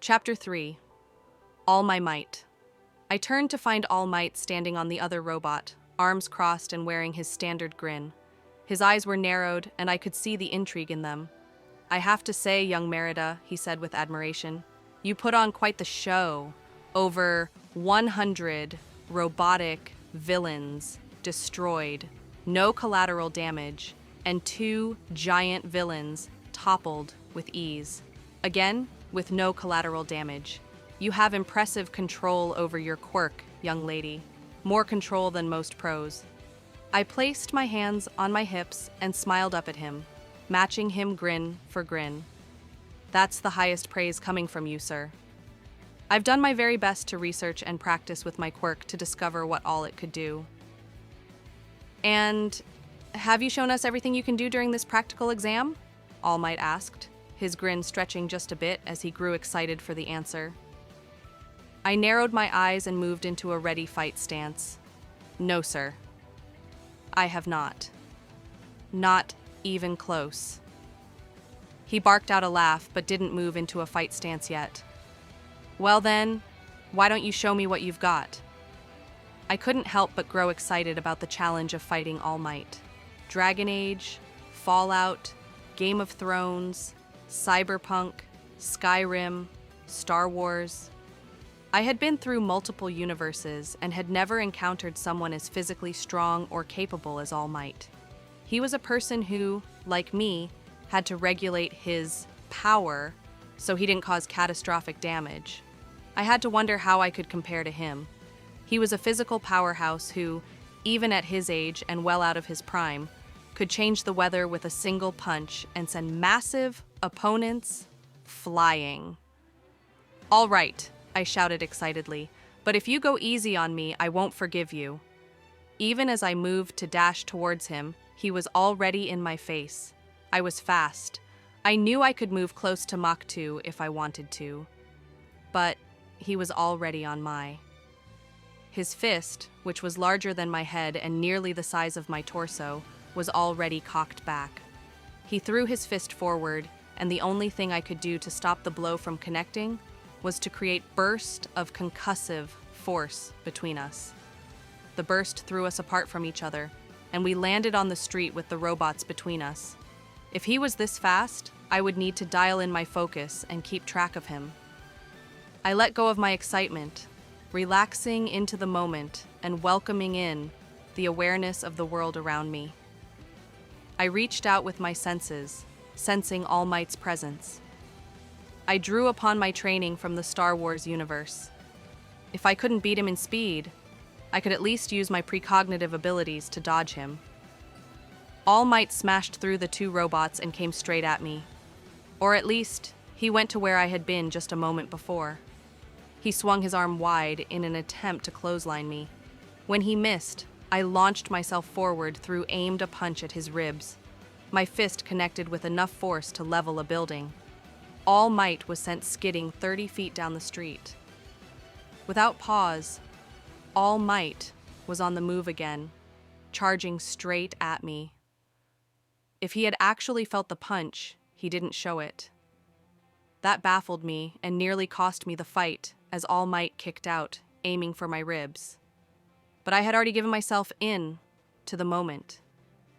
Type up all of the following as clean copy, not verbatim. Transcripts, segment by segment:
Chapter 3. All My Might. I turned to find All Might standing on the other robot, arms crossed and wearing his standard grin. His eyes were narrowed, and I could see the intrigue in them. "I have to say, young Merida," he said with admiration, "you put on quite the show. Over 100 robotic villains destroyed, no collateral damage, and 2 giant villains toppled with ease. Again, with no collateral damage. You have impressive control over your quirk, young lady. More control than most pros." I placed my hands on my hips and smiled up at him, matching him grin for grin. "That's the highest praise coming from you, sir. I've done my very best to research and practice with my quirk to discover what all it could do." "And have you shown us everything you can do during this practical exam?" All Might asked, his grin stretching just a bit as he grew excited for the answer. I narrowed my eyes and moved into a ready fight stance. "No, sir. I have not. Not even close." He barked out a laugh, but didn't move into a fight stance yet. "Well then, why don't you show me what you've got?" I couldn't help but grow excited about the challenge of fighting All Might. Dragon Age, Fallout, Game of Thrones, Cyberpunk, Skyrim, Star Wars. I had been through multiple universes and had never encountered someone as physically strong or capable as All Might. He was a person who, like me, had to regulate his power so he didn't cause catastrophic damage. I had to wonder how I could compare to him. He was a physical powerhouse who, even at his age and well out of his prime, could change the weather with a single punch and send massive opponents flying. "All right," I shouted excitedly, "but if you go easy on me, I won't forgive you." Even as I moved to dash towards him, he was already in my face. I was fast. I knew I could move close to Mach 2 if I wanted to. But he was already on my. His fist, which was larger than my head and nearly the size of my torso, was already cocked back. He threw his fist forward, and the only thing I could do to stop the blow from connecting was to create burst of concussive force between us. The burst threw us apart from each other, and we landed on the street with the robots between us. If he was this fast, I would need to dial in my focus and keep track of him. I let go of my excitement, relaxing into the moment and welcoming in the awareness of the world around me. I reached out with my senses, sensing All Might's presence. I drew upon my training from the Star Wars universe. If I couldn't beat him in speed, I could at least use my precognitive abilities to dodge him. All Might smashed through the 2 robots and came straight at me. Or at least, he went to where I had been just a moment before. He swung his arm wide in an attempt to clothesline me. When he missed, I launched myself forward aimed a punch at his ribs. My fist connected with enough force to level a building. All Might was sent skidding 30 feet down the street. Without pause, All Might was on the move again, charging straight at me. If he had actually felt the punch, he didn't show it. That baffled me and nearly cost me the fight as All Might kicked out, aiming for my ribs. But I had already given myself in to the moment,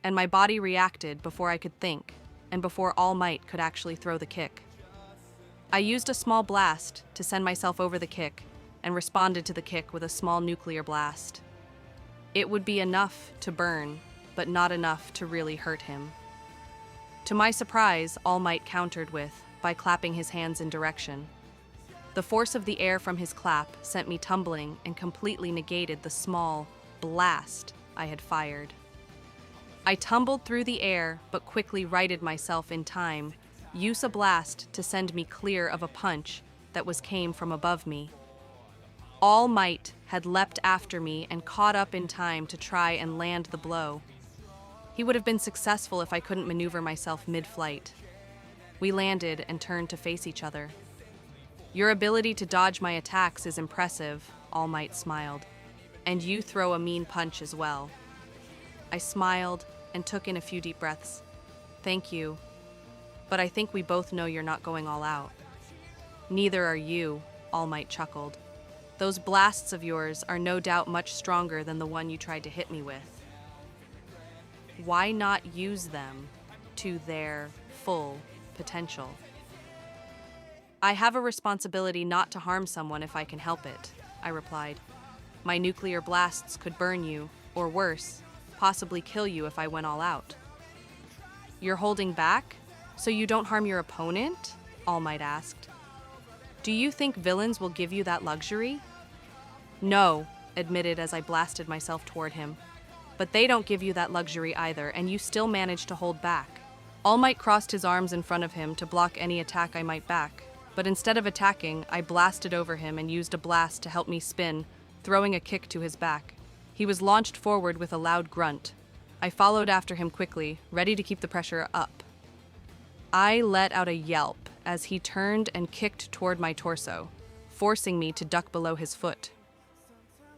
and my body reacted before I could think, and before All Might could actually throw the kick. I used a small blast to send myself over the kick, and responded to the kick with a small nuclear blast. It would be enough to burn, but not enough to really hurt him. To my surprise, All Might countered by clapping his hands in direction. The force of the air from his clap sent me tumbling and completely negated the small blast I had fired. I tumbled through the air, but quickly righted myself in time, use a blast to send me clear of a punch that came from above me. All Might had leapt after me and caught up in time to try and land the blow. He would have been successful if I couldn't maneuver myself mid-flight. We landed and turned to face each other. "Your ability to dodge my attacks is impressive," All Might smiled. "And you throw a mean punch as well." I smiled and took in a few deep breaths. "Thank you, but I think we both know you're not going all out." Neither are you, All Might chuckled. Those blasts of yours are no doubt much stronger than the one you tried to hit me with. Why not use them to their full potential? I have a responsibility not to harm someone if I can help it, I replied. My nuclear blasts could burn you, or worse, possibly kill you if I went all out. You're holding back, so you don't harm your opponent? All Might asked. Do you think villains will give you that luxury? No, admitted as I blasted myself toward him. But they don't give you that luxury either, and you still manage to hold back. All Might crossed his arms in front of him to block any attack I might back, but instead of attacking, I blasted over him and used a blast to help me spin, throwing a kick to his back. He was launched forward with a loud grunt. I followed after him quickly, ready to keep the pressure up. I let out a yelp as he turned and kicked toward my torso, forcing me to duck below his foot.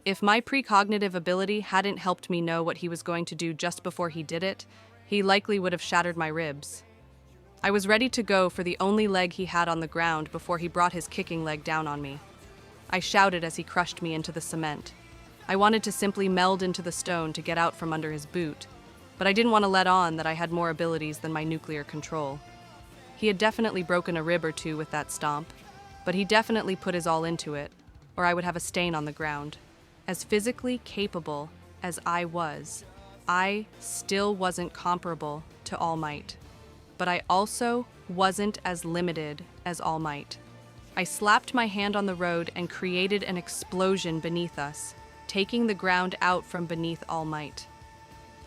If my precognitive ability hadn't helped me know what he was going to do just before he did it, he likely would have shattered my ribs. I was ready to go for the only leg he had on the ground before he brought his kicking leg down on me. I shouted as he crushed me into the cement. I wanted to simply meld into the stone to get out from under his boot, but I didn't want to let on that I had more abilities than my nuclear control. He had definitely broken a rib or two with that stomp, but he definitely put his all into it, or I would have a stain on the ground. As physically capable as I was, I still wasn't comparable to All Might. But I also wasn't as limited as All Might. I slapped my hand on the road and created an explosion beneath us, taking the ground out from beneath All Might.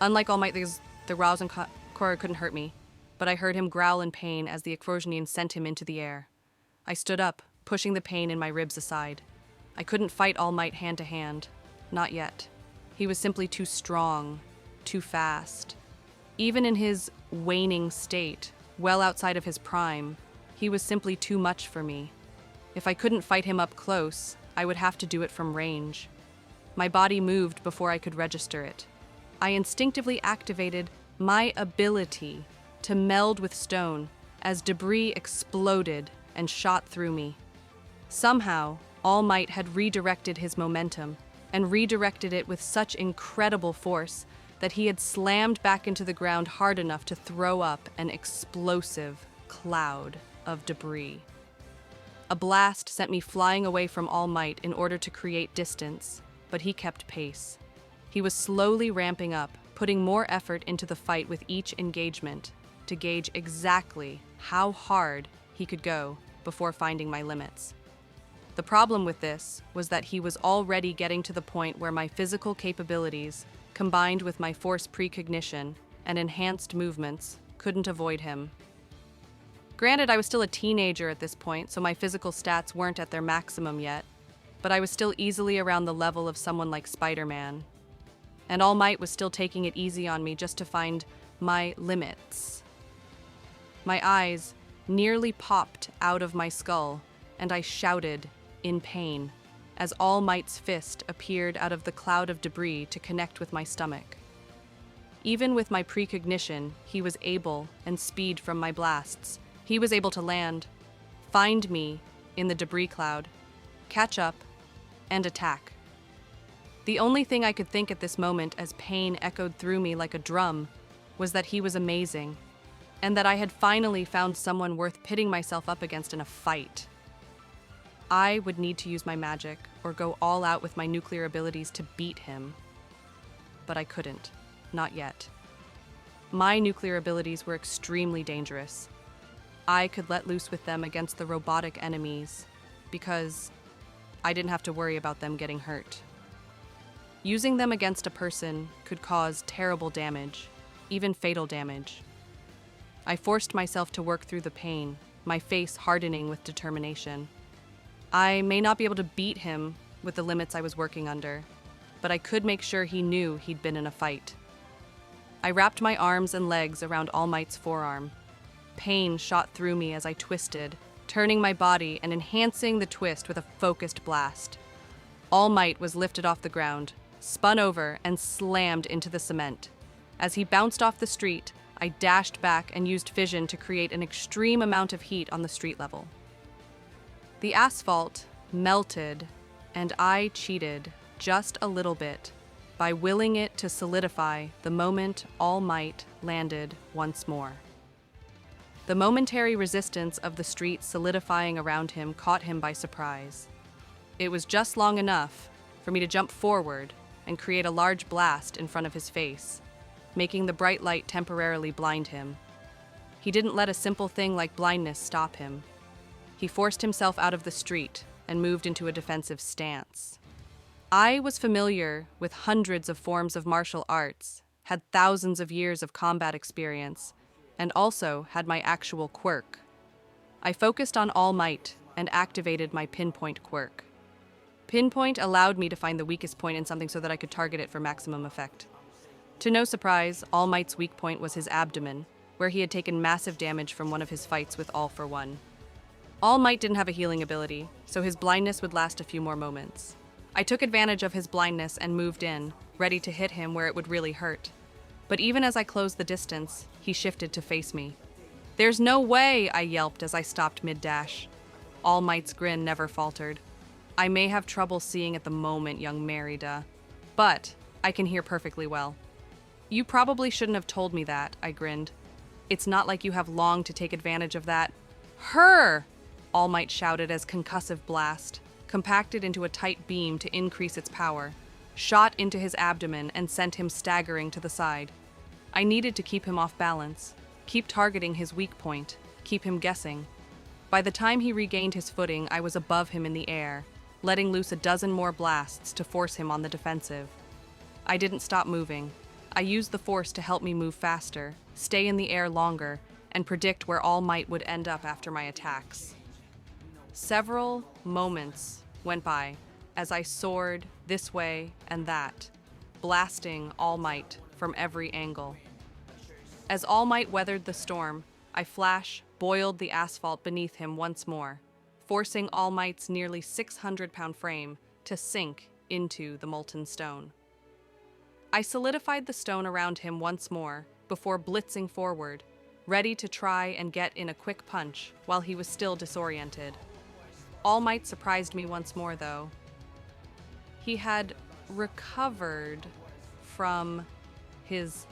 Unlike All Might, the Rouse and Korra couldn't hurt me, but I heard him growl in pain as the Explosion sent him into the air. I stood up, pushing the pain in my ribs aside. I couldn't fight All Might hand to hand. Not yet. He was simply too strong, too fast. Even in his waning state, well outside of his prime, he was simply too much for me. If I couldn't fight him up close, I would have to do it from range. My body moved before I could register it. I instinctively activated my ability to meld with stone as debris exploded and shot through me. Somehow, All Might had redirected his momentum, and redirected it with such incredible force that he had slammed back into the ground hard enough to throw up an explosive cloud of debris. A blast sent me flying away from All Might in order to create distance, but he kept pace. He was slowly ramping up, putting more effort into the fight with each engagement to gauge exactly how hard he could go before finding my limits. The problem with this was that he was already getting to the point where my physical capabilities, combined with my force precognition and enhanced movements, couldn't avoid him. Granted, I was still a teenager at this point, so my physical stats weren't at their maximum yet, but I was still easily around the level of someone like Spider-Man. And All Might was still taking it easy on me just to find my limits. My eyes nearly popped out of my skull, and I shouted in pain as All Might's fist appeared out of the cloud of debris to connect with my stomach. Even with my precognition, he was able, and speed from my blasts, he was able to land, find me in the debris cloud, catch up, and attack. The only thing I could think at this moment as pain echoed through me like a drum was that he was amazing, and that I had finally found someone worth pitting myself up against in a fight. I would need to use my magic or go all out with my nuclear abilities to beat him. But I couldn't. Not yet. My nuclear abilities were extremely dangerous. I could let loose with them against the robotic enemies because I didn't have to worry about them getting hurt. Using them against a person could cause terrible damage, even fatal damage. I forced myself to work through the pain, my face hardening with determination. I may not be able to beat him with the limits I was working under, but I could make sure he knew he'd been in a fight. I wrapped my arms and legs around All Might's forearm. Pain shot through me as I twisted, turning my body and enhancing the twist with a focused blast. All Might was lifted off the ground, spun over, and slammed into the cement. As he bounced off the street, I dashed back and used fission to create an extreme amount of heat on the street level. The asphalt melted, and I cheated just a little bit by willing it to solidify the moment All Might landed once more. The momentary resistance of the street solidifying around him caught him by surprise. It was just long enough for me to jump forward and create a large blast in front of his face, making the bright light temporarily blind him. He didn't let a simple thing like blindness stop him. He forced himself out of the street and moved into a defensive stance. I was familiar with hundreds of forms of martial arts, had thousands of years of combat experience, and also had my actual quirk. I focused on All Might and activated my pinpoint quirk. Pinpoint allowed me to find the weakest point in something so that I could target it for maximum effect. To no surprise, All Might's weak point was his abdomen, where he had taken massive damage from one of his fights with All for One. All Might didn't have a healing ability, so his blindness would last a few more moments. I took advantage of his blindness and moved in, ready to hit him where it would really hurt. But even as I closed the distance, he shifted to face me. "There's no way," I yelped as I stopped mid-dash. All Might's grin never faltered. "I may have trouble seeing at the moment, young Merida, but I can hear perfectly well." "You probably shouldn't have told me that," I grinned. "It's not like you have long to take advantage of that." "Her!" All Might shouted as concussive blast, compacted into a tight beam to increase its power, shot into his abdomen and sent him staggering to the side. I needed to keep him off balance, keep targeting his weak point, keep him guessing. By the time he regained his footing, I was above him in the air, letting loose a dozen more blasts to force him on the defensive. I didn't stop moving. I used the force to help me move faster, stay in the air longer, and predict where All Might would end up after my attacks. Several moments went by as I soared this way and that, blasting All Might from every angle. As All Might weathered the storm, I boiled the asphalt beneath him once more, forcing All Might's nearly 600-pound frame to sink into the molten stone. I solidified the stone around him once more before blitzing forward, ready to try and get in a quick punch while he was still disoriented. All Might surprised me once more, though. He had recovered from his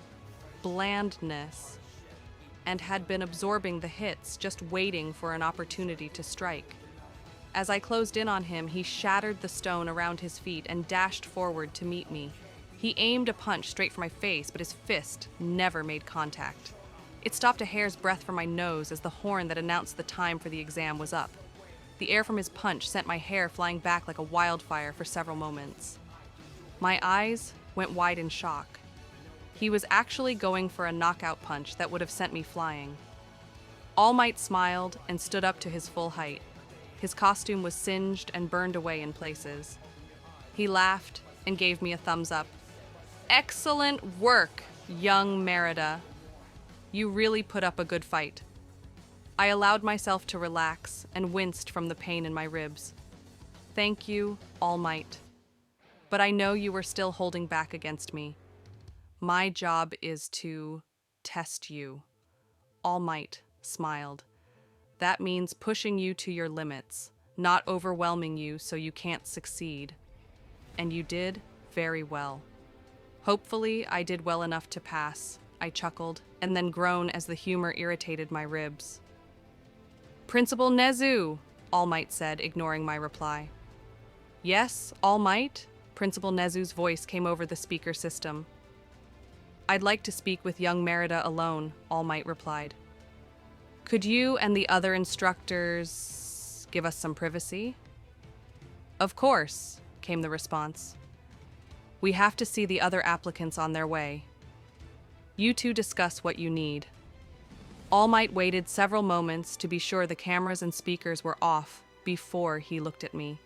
blandness and had been absorbing the hits, just waiting for an opportunity to strike. As I closed in on him, he shattered the stone around his feet and dashed forward to meet me. He aimed a punch straight for my face, but his fist never made contact. It stopped a hair's breadth from my nose as the horn that announced the time for the exam was up. The air from his punch sent my hair flying back like a wildfire for several moments. My eyes went wide in shock. He was actually going for a knockout punch that would have sent me flying. All Might smiled and stood up to his full height. His costume was singed and burned away in places. He laughed and gave me a thumbs up. "Excellent work, young Merida. You really put up a good fight." I allowed myself to relax and winced from the pain in my ribs. "Thank you, All Might. But I know you were still holding back against me. My job is to test you." All Might smiled. "That means pushing you to your limits, not overwhelming you so you can't succeed. And you did very well." "Hopefully, I did well enough to pass," I chuckled, and then groaned as the humor irritated my ribs. "Principal Nezu," All Might said, ignoring my reply. "Yes, All Might?" Principal Nezu's voice came over the speaker system. "I'd like to speak with young Merida alone," All Might replied. "Could you and the other instructors give us some privacy?" "Of course," came the response. "We have to see the other applicants on their way. You two discuss what you need." All Might waited several moments to be sure the cameras and speakers were off before he looked at me,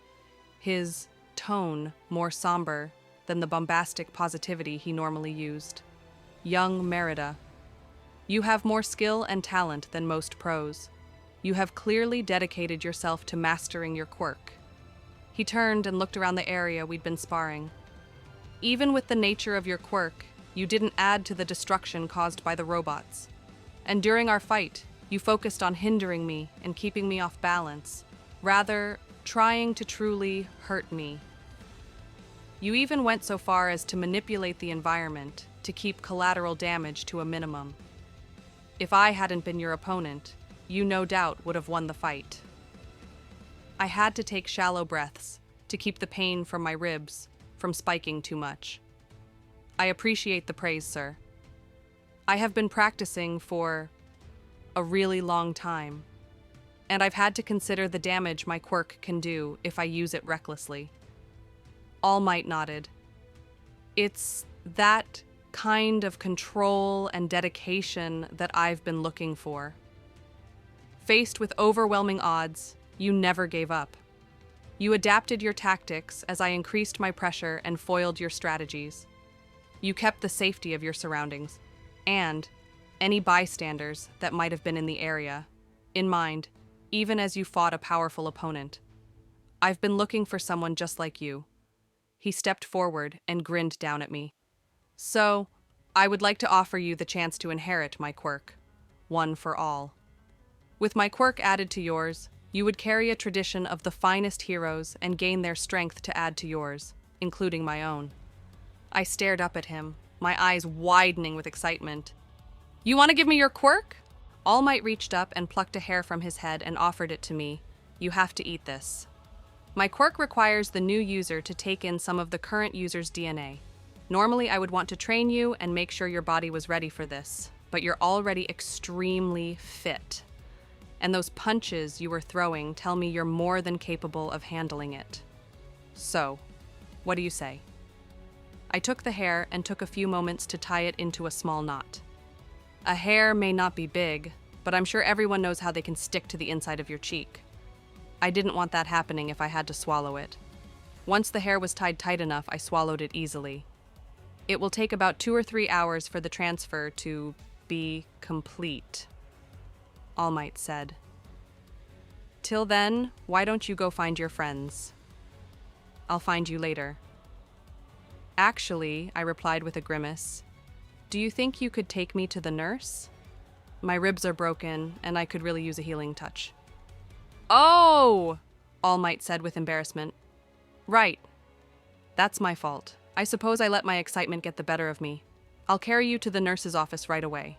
his tone more somber than the bombastic positivity he normally used. "Young Merida, you have more skill and talent than most pros. You have clearly dedicated yourself to mastering your quirk." He turned and looked around the area we'd been sparring. "Even with the nature of your quirk, you didn't add to the destruction caused by the robots. And during our fight, you focused on hindering me and keeping me off balance. rather trying to truly hurt me. You even went so far as to manipulate the environment to keep collateral damage to a minimum. If I hadn't been your opponent, you no doubt would have won the fight. I had to take shallow breaths to keep the pain from my ribs from spiking too much. I appreciate the praise, sir. I have been practicing for a really long time, and I've had to consider the damage my quirk can do if I use it recklessly. All Might nodded. It's that kind of control and dedication that I've been looking for. Faced with overwhelming odds, you never gave up. You adapted your tactics as I increased my pressure and foiled your strategies. You kept the safety of your surroundings, and any bystanders that might have been in the area, in mind, even as you fought a powerful opponent. I've been looking for someone just like you. He stepped forward and grinned down at me. So, I would like to offer you the chance to inherit my quirk, one for all. With my quirk added to yours, you would carry a tradition of the finest heroes and gain their strength to add to yours, including my own. I stared up at him, my eyes widening with excitement. You want to give me your quirk? All Might reached up and plucked a hair from his head and offered it to me. You have to eat this. My quirk requires the new user to take in some of the current user's DNA. Normally, I would want to train you and make sure your body was ready for this, but you're already extremely fit. And those punches you were throwing tell me you're more than capable of handling it. So, what do you say? I took the hair and took a few moments to tie it into a small knot. A hair may not be big, but I'm sure everyone knows how they can stick to the inside of your cheek. I didn't want that happening if I had to swallow it. Once the hair was tied tight enough, I swallowed it easily. It will take about 2 or 3 hours for the transfer to be complete, All Might said. Till then, why don't you go find your friends? I'll find you later. Actually, I replied with a grimace, do you think you could take me to the nurse? My ribs are broken, and I could really use a healing touch. Oh! All Might said with embarrassment. Right. That's my fault. I suppose I let my excitement get the better of me. I'll carry you to the nurse's office right away.